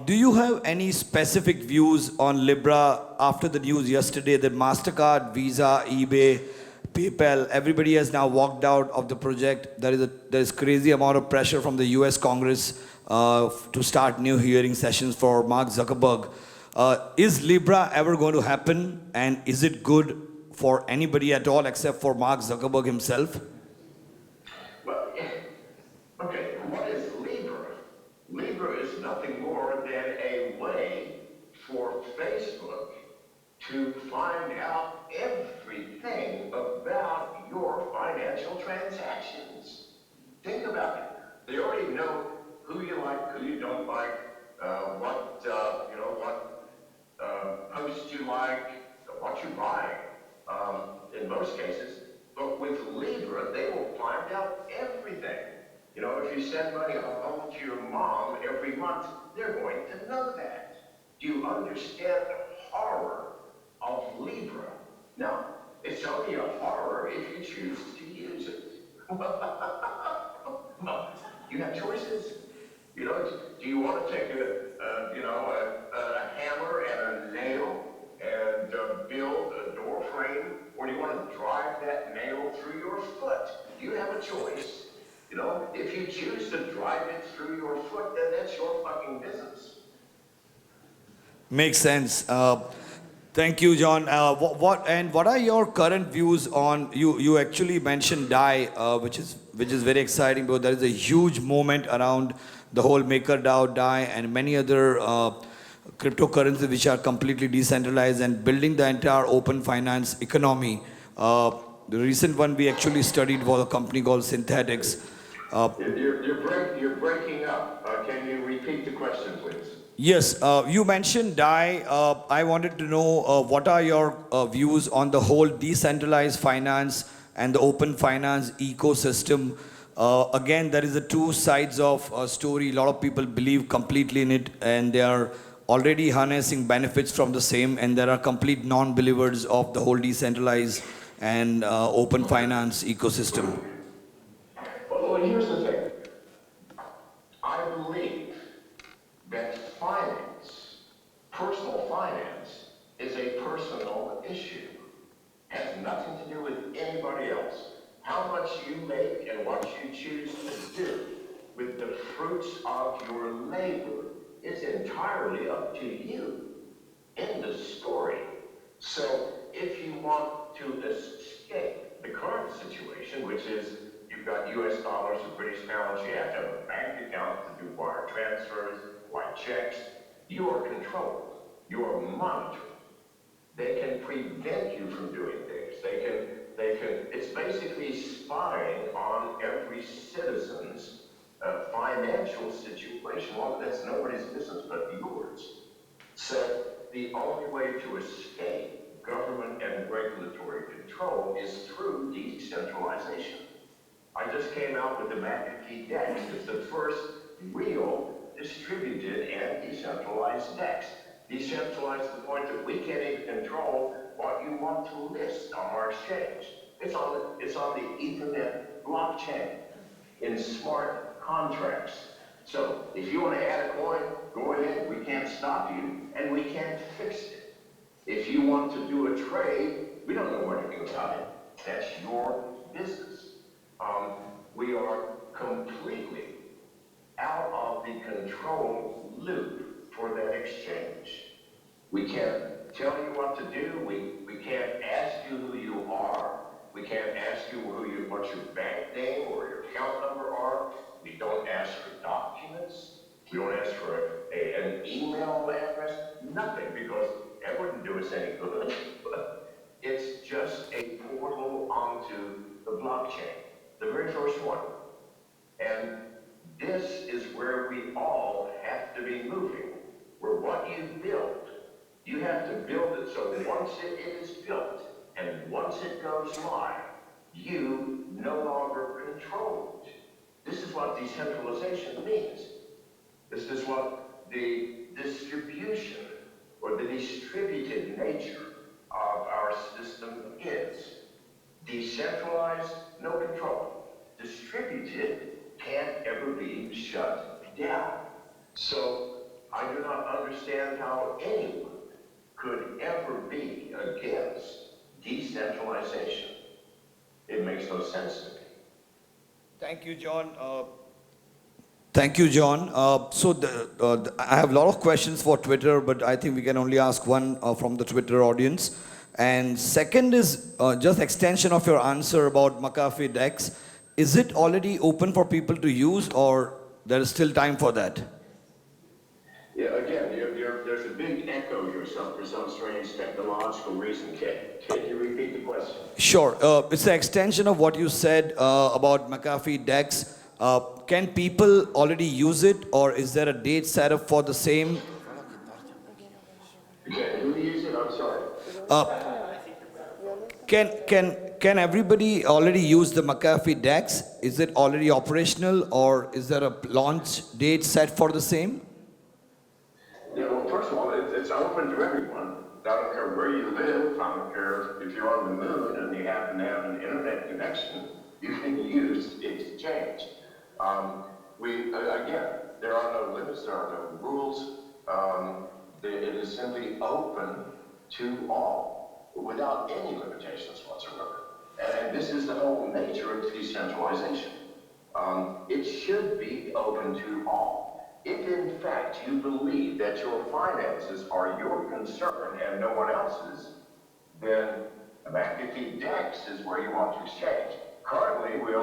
Do you have any specific views on Libra after the news yesterday that MasterCard, Visa, eBay, PayPal, everybody has now walked out of the project? There is crazy amount of pressure from the US Congress to start new hearing sessions for Mark Zuckerberg. Is Libra ever going to happen? And is it good for anybody at all except for Mark Zuckerberg himself? Well, okay, what is Libra? Libra is nothing more than a way for Facebook to find out everything about your financial transactions. Think about it. They already know who you like, who you don't like, what posts you like, what you buy, in most cases. But with Libra, they will find out everything. You know, if you send money home to your mom every month, they're going to know that. Do you understand the horror of Libra? Now, it's only a horror if you choose to use it. Well, you have choices. You know, do you want to take a hammer and a nail and build a door frame, or do you want to drive that nail through your foot? You have a choice. You know, if you choose to drive it through your foot, then that's your fucking business. Makes sense. Thank you, John. What are your current views on you actually mentioned DAI, which is very exciting because there is a huge movement around the whole MakerDAO, DAI, and many other cryptocurrencies which are completely decentralized and building the entire open finance economy. The recent one we actually studied was a company called Synthetics. You're breaking up. Can you repeat the question, please? Yes, you mentioned DAI. I wanted to know what are your views on the whole decentralized finance and the open finance ecosystem. Again, there is the two sides of a story. A lot of people believe completely in it and they are already harnessing benefits from the same, and there are complete non-believers of the whole decentralized and open finance ecosystem. Well, here's the thing. I believe that finance, personal finance, is a personal issue. Has nothing to do with anybody else. How much you make and what you choose to do with the fruits of your labor is entirely up to you. End of story. So if you want to escape the current situation, which is you've got US dollars and British pounds, you have to have a bank account to do wire transfers, write checks, you are controlled, you are monitored. They can prevent you from doing things. It's basically spying on every citizen's financial situation. Well, that's nobody's business but yours. So the only way to escape government and regulatory control is through decentralization. I just came out with the McAfee DEX. It's the first real distributed and decentralized DEX. Decentralized to the point that we can't even control what you want to list on our exchange. It's on the Ethernet blockchain in smart contracts. So if you want to add a coin, go ahead. We can't stop you, and we can't fix it. If you want to do a trade, we don't know anything about it. That's your business. We are completely out of the control loop for that exchange. We can't tell you what to do. We can't ask you who you are. We can't ask you what your bank name or your account number are. We don't ask for documents. We don't ask for an email address. Nothing, because that wouldn't do us any good. It's just a portal onto the blockchain, the very first one. And this is where we all have to be moving. So once it is built and once it goes live, you no longer control it. This is what decentralization means. This is what the distribution or the distributed nature of our system is. Decentralized, no control. Distributed can't ever be shut down. So I do not understand how anyone could ever be against decentralization. It makes no sense to me. Thank you, John. Thank you, John. I have a lot of questions for Twitter, but I think we can only ask one from the Twitter audience. And second is just extension of your answer about McAfee DEX. Is it already open for people to use, or there is still time for that? Yeah, again, there's a big echo here for some strange technological reason. Can you repeat the question? Sure. It's the extension of what you said about McAfee DEX. Can people already use it, or is there a date set up for the same? Can you use it? I'm sorry. Can everybody already use the McAfee DEX? Is it already operational, or is there a launch date set for the same? Yeah, well, first of all, it's open to everyone. I don't care where you live. I don't care if you're on the moon and you happen to have an internet connection. You can use Exchange. Again, there are no limits. There are no rules. It is simply open to all, without any limitations whatsoever. And this is the whole nature of decentralization. It should be open to all. If in fact you believe that your finances are your concern and no one else's, then McAfee DEX is where you want to exchange. Currently, we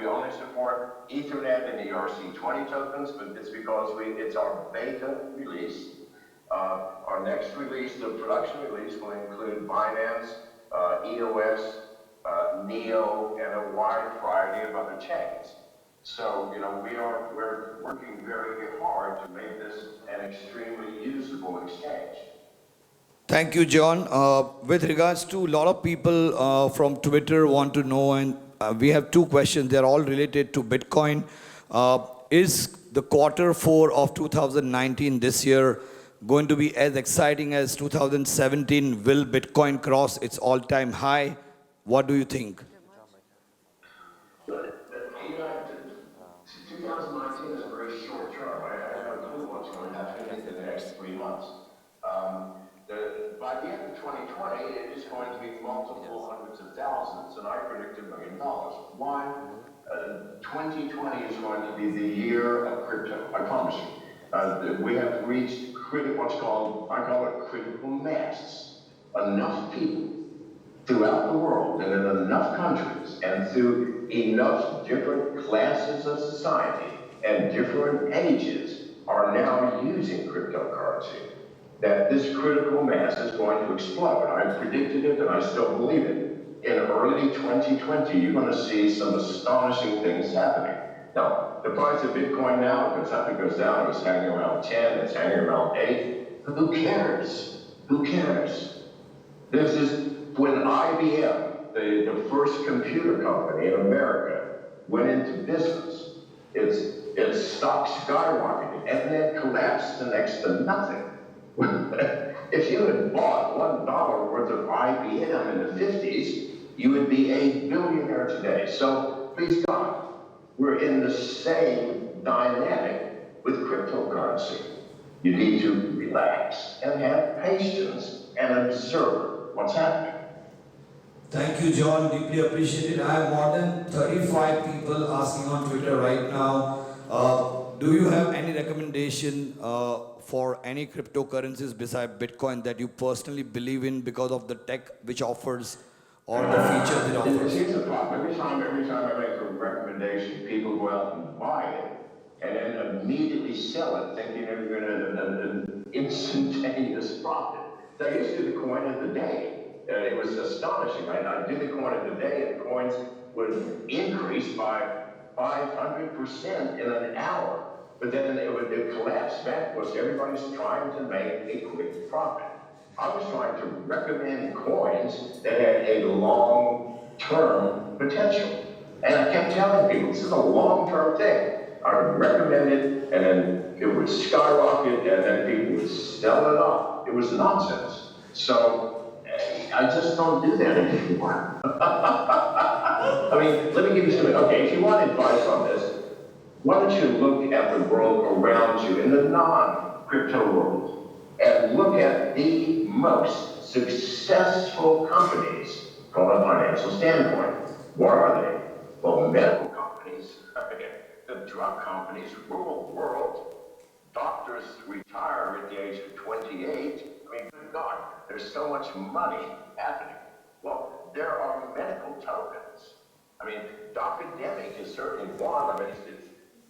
only support Ethernet and ERC20 tokens, but it's because it's our beta release. Our next release, the production release, will include Binance, EOS, Neo, and a wide variety of other chains. So, we're working very hard to make this an extremely usable exchange. Thank you, John. With regards to a lot of people from Twitter want to know, and we have two questions. They're all related to Bitcoin. Is the Q4 of 2019 this year going to be as exciting as 2017? Will Bitcoin cross its all-time high? What do you think? 2019 is a very short term. I have no clue what's going to happen in the next 3 months. By the end of 2020, it is going to be multiple hundreds of thousands, and I predict $1 million. Why? 2020 is going to be the year of crypto, I promise you. We have reached I call it critical mass. Enough people throughout the world and in enough countries and through enough different classes of society and different ages are now using cryptocurrency that this critical mass is going to explode. I predicted it and I still believe it. In early 2020, you're going to see some astonishing things happening. Now, the price of Bitcoin now goes up, it goes down. It was hanging around 10, it's hanging around 8. Who cares? Who cares? This is when IBM, the first computer company in America, went into business. Its stock skyrocketed and then collapsed to next to nothing. If you had bought $1 worth of IBM in the 50s, you would be a billionaire today. So please God, we're in the same dynamic with cryptocurrency. You need to relax and have patience and observe what's happening. Thank you, John. Deeply appreciated. I have more than 35 people asking on Twitter right now. Do you have any recommendation for any cryptocurrencies besides Bitcoin that you personally believe in because of the tech which offers or the features it offers? Here's the problem. Every time I make a recommendation, people go out and buy it and then immediately sell it, thinking they're going to an instantaneous profit. So I used to do the coin of the day. It was astonishing. I did the coin of the day, and coins would increase by 500% in an hour. But then it would collapse back because everybody's trying to make a quick profit. I was trying to recommend coins that had a long-term potential. And I kept telling people, this is a long-term thing. I would recommend it, and then it would skyrocket, and then people would sell it up. It was nonsense. So I just don't do that anymore. I mean, let me give you some, okay, if you want advice on this, why don't you look at the world around you in the non-crypto world and look at the most successful companies from a financial standpoint? What are they? Well, medical companies, the drug companies rule the world. Doctors retire at the age of 28. I mean, good God, there's so much money happening. Well, there are medical tokens. I mean, Docademic is certainly one. I mean, it's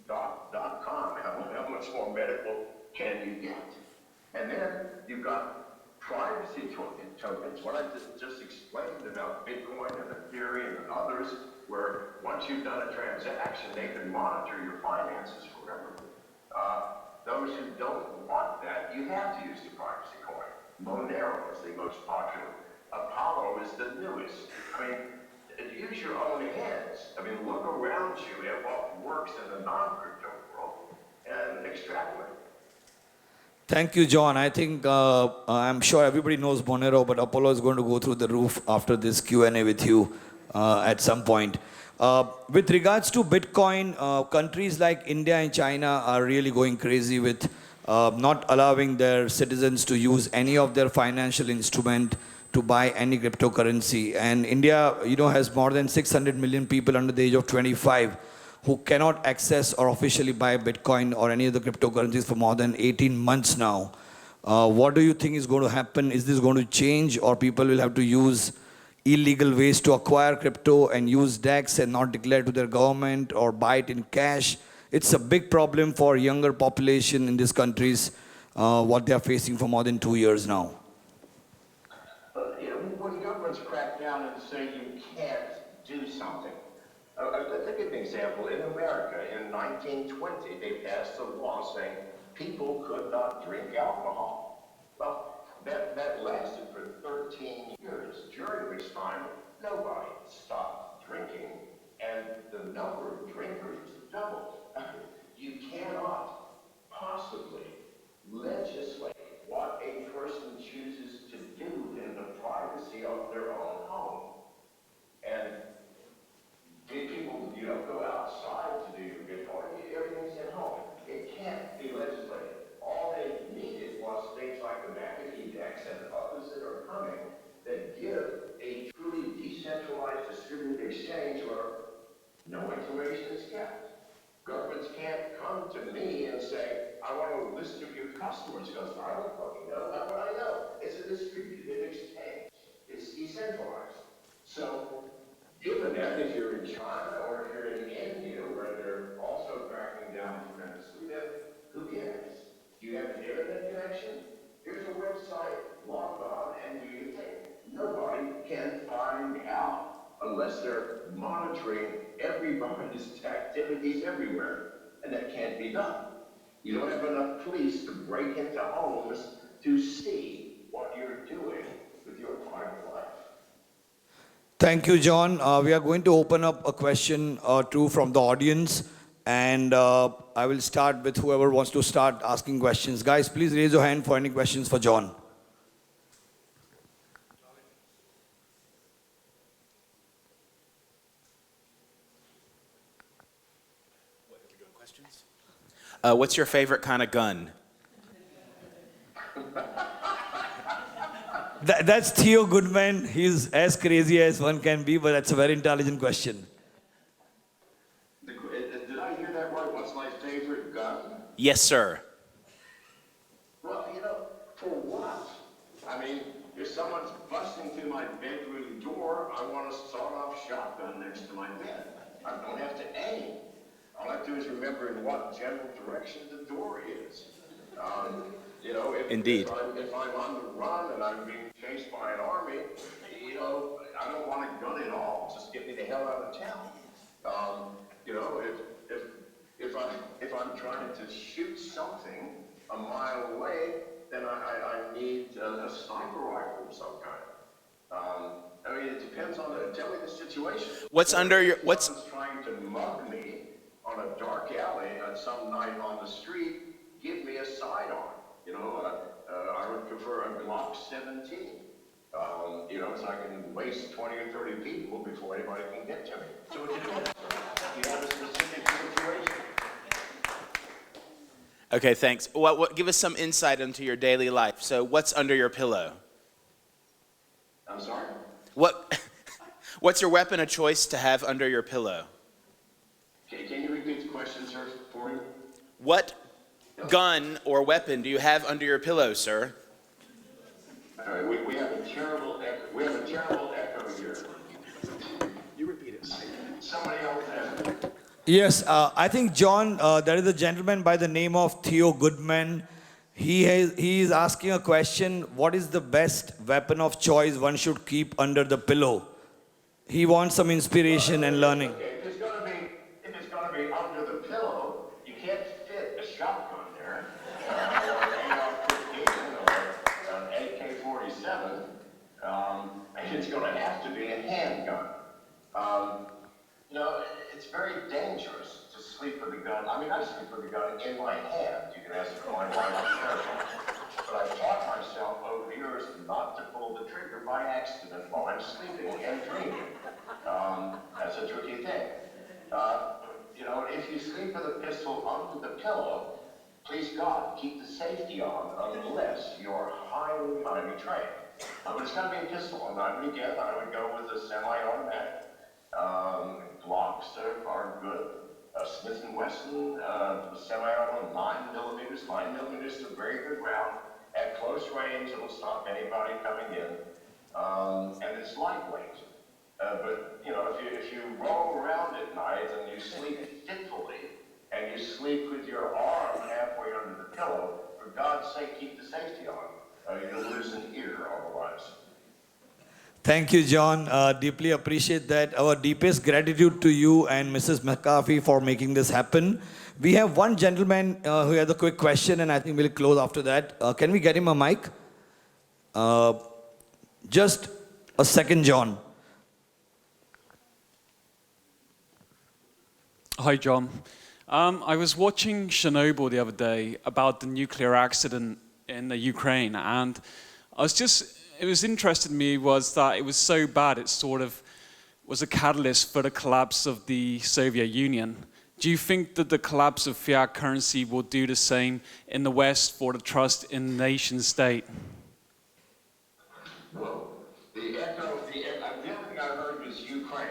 .com. How much more medical can you get? And then you've got privacy tokens. What I just explained about Bitcoin and Ethereum and others, where once you've done a transaction, they can monitor your finances forever. Those who don't want that, you have to use the privacy coin. Monero is the most popular. Apollo is the newest. I mean, use your own hands. I mean, look around you at what works in the non-crypto world and extrapolate. Thank you, John. I think I'm sure everybody knows Monero, but Apollo is going to go through the roof after this Q&A with you at some point. With regards to Bitcoin, countries like India and China are really going crazy with not allowing their citizens to use any of their financial instrument to buy any cryptocurrency. And India, has more than 600 million people under the age of 25 who cannot access or officially buy Bitcoin or any of the cryptocurrencies for more than 18 months now. What do you think is going to happen? Is this going to change, or people will have to use illegal ways to acquire crypto and use DEX and not declare to their government or buy it in cash? It's a big problem for younger population in these countries, what they are facing for more than 2 years now. When governments crack down and say you can't do something, let's give an example. In America, in 1920, they passed a law saying people could not drink alcohol. Well, that lasted for 13 years, during which time nobody stopped drinking, and the number of drinkers doubled. You cannot possibly legislate what a person chooses to do in the privacy of their own home. And people, go outside to do your Bitcoin. Everything's at home. It can't be legislated. All they needed was things like the McAfee DEX and others that are coming that give a truly decentralized distributed exchange where no information is kept. Governments can't come to me and say, I want a list of your customers, because I don't fucking know. How would I know? It's a distributed exchange. It's decentralized. So, given that, if you're in China or if you're in India, where they're also cracking down tremendously, then who cares? Do you have an internet connection? Here's a website, log on, and do your thing. Nobody can find out unless they're monitoring everybody's activities everywhere. And that can't be done. You don't have enough police to break into homes to see what you're doing with your private life. Thank you, John. We are going to open up a question or two from the audience. And I will start with whoever wants to start asking questions. Guys, please raise your hand for any questions for John. What's your favorite kind of gun? That's Theo Goodman. He's as crazy as one can be, but that's a very intelligent question. Did I hear that right? What's my favorite gun? Yes, sir. Well, for what? I mean, if someone's busting through my bedroom door, I want a sawed-off shotgun next to my bed. I don't have to aim. All I have to do is remember in what general direction the door is. Indeed. If I'm on the run and I'm being chased by an army, I don't want a gun at all. Just get me the hell out of town. If I'm trying to shoot something a mile away, then I need a sniper rifle of some kind. I mean, it depends on tell me the situation. What's under your, If what's, someone's trying to mug me on a dark alley at some night on the street, give me a sidearm. You know, I would prefer a Glock 17. You know, so I can waste 20 or 30 people before anybody can get to me. So it depends. You have a specific situation. okay, thanks. Give us some insight into your daily life. So what's under your pillow? I'm sorry? What's your weapon of choice to have under your pillow? Can you repeat the question, sir, for me? What gun or weapon do you have under your pillow, sir? All right, we have a terrible echo. We have a terrible echo here. You repeat it. Somebody else has it. Yes, I think, John, there is a gentleman by the name of Theo Goodman. He is asking a question, what is the best weapon of choice one should keep under the pillow? He wants some inspiration and learning. Okay, if it's gonna be under the pillow, you can't fit a shotgun there, or an AR-15 or an AK-47. And it's gonna have to be a handgun. You know, it's very dangerous to sleep with a gun. I mean, I sleep with a gun in my hand. You can ask my wife. But I've taught myself over the years not to pull the trigger by accident while I'm sleeping and dreaming. That's a tricky thing. You know, if you sleep with a pistol under the pillow, please God, keep the safety on unless you're highly, highly trained. But it's got to be a pistol, and I would go with a semi-automatic. Glocks are good. Smith & Wesson, semi-auto, 9mm. 9mm is a very good round. At close range, it'll stop anybody coming in. And it's lightweight. But, you know, if you roll around at night and you sleep fitfully, and you sleep with your arm halfway under the pillow, for God's sake, keep the safety on. You'll lose an ear otherwise. Thank you, John. Deeply appreciate that. Our deepest gratitude to you and Mrs. McAfee for making this happen. We have one gentleman who has a quick question, and I think we'll close after that. Can we get him a mic? Just a second, John. Hi, John. I was watching Chernobyl the other day about the nuclear accident in the Ukraine, and it was interesting to me was that it was so bad it sort of was a catalyst for the collapse of the Soviet Union. Do you think that the collapse of fiat currency will do the same in the West for the trust in the nation state? Well, the other thing I heard was Ukraine.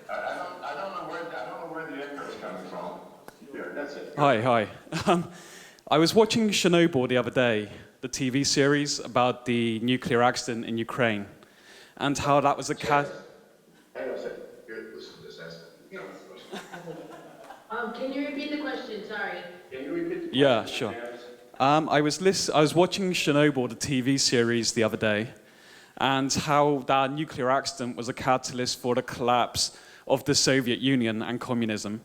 I don't know where the echo is coming from. Here, that's it. Hi. I was watching Chernobyl the other day, the TV series about the nuclear accident in Ukraine, and how that was a Hang on a second. Here, listen to this. Can you repeat the question? Sorry. Can you repeat the question? Yeah, sure. I was watching Chernobyl, the TV series, the other day, and how that nuclear accident was a catalyst for the collapse of the Soviet Union and communism.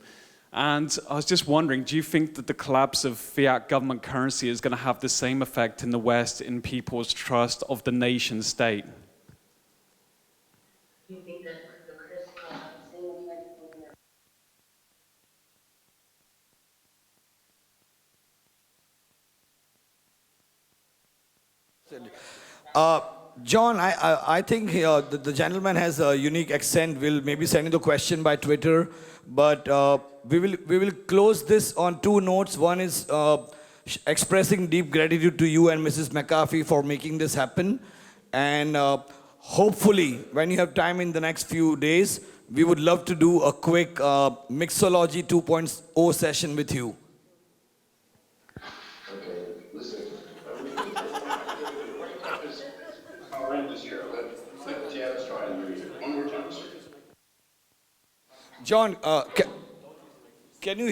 And I was just wondering, do you think that the collapse of fiat government currency is going to have the same effect in the West in people's trust of the nation state? Do you think that the crystal will have the same effect on your... John, I think the gentleman has a unique accent. We'll maybe send you the question by Twitter, but we will close this on two notes. One is expressing deep gratitude to you and Mrs. McAfee for making this happen, and hopefully, when you have time in the next few days, we would love to do a quick Mixology 2.0 session with you. Okay, listen. I'll end this here. Let Janice try and read it. One more time, sir. John, can you?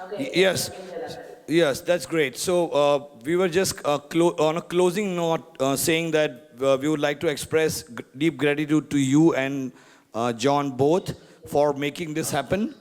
Okay. Yes. Yes, that's great. So we were just on a closing note saying that we would like to express deep gratitude to you and John both for making this happen.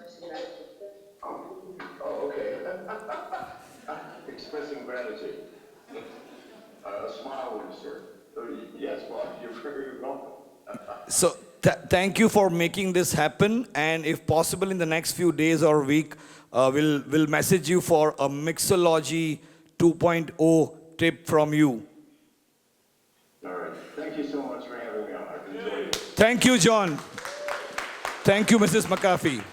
So thank you for making this happen. And if possible, in the next few days or week, we'll message you for a Mixology 2.0 tip from you. All right. Thank you so much for having me on. I've enjoyed it. Thank you, John. Thank you, Mrs. McAfee.